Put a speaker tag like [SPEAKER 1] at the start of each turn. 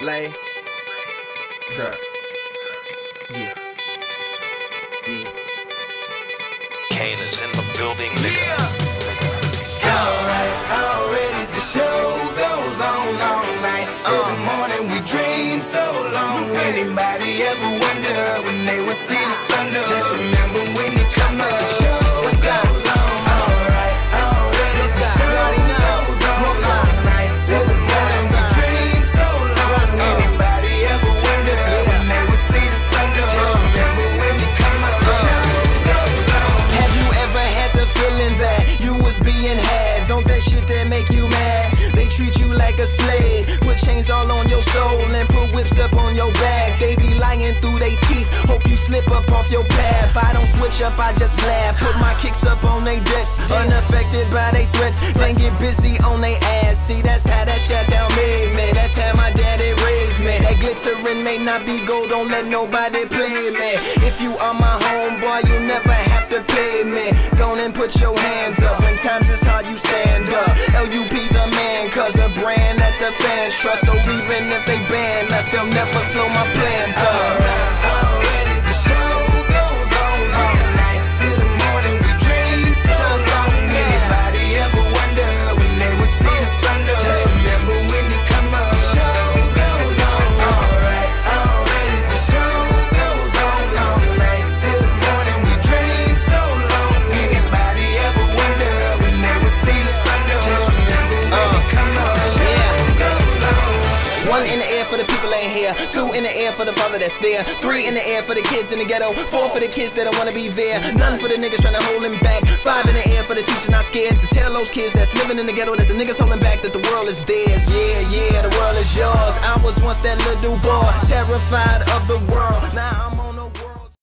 [SPEAKER 1] Lay. Sir. Yeah. Yeah.
[SPEAKER 2] Kane is in the building, nigga.
[SPEAKER 3] Alright, already the show goes on all night. Till the morning we dream so long. Anybody ever wonder when they would see the sun? Just remember when you come to the show goes on. Alright, already the show goes on all night. Till the morning we dream so long. Anybody ever wonder when they would see the sun? Just remember when you come to the show goes on.
[SPEAKER 4] Have you ever had the feeling that you was being had? Don't that shit that make you mad? They treat you like a slave, put chains all on your soul and put whips up on your back. They be lying through they teeth, hope you slip up off your path. I don't switch up, I just laugh, put my kicks up on they desk, unaffected by they threats, then get busy on they ass. See, that's how that Chateau made me, that's how my daddy raised me. That glittering may not be gold, don't let nobody play me. If you are my homeboy, you never have to pay me. Go on and put your hands up, when times is hard you stand up. LUP the man, cause a brand that the fans trust. So even if they ban us, they'll never slow my plans up.
[SPEAKER 3] Already the show goes on all night. Till the morning we dream so long. Anybody ever wonder when they would see the sun? Just remember when you come up. The show goes on. Alright, already the show goes on all night. Till the morning we dream so long. Anybody ever wonder when they would see the sun? Just remember when you come up. The show goes on.
[SPEAKER 4] One in the air for the people ain't here. Two in the air for the father that's there. Three in the air for the kids in the ghetto. Four for the kids that don't wanna be there. None for the niggas trying to hold him back. Five in the air for the teachers not scared to tell those kids that's living in the ghetto that the niggas holding back, that the world is theirs. Yeah, yeah, the world is yours. I was once that little boy, terrified of the world.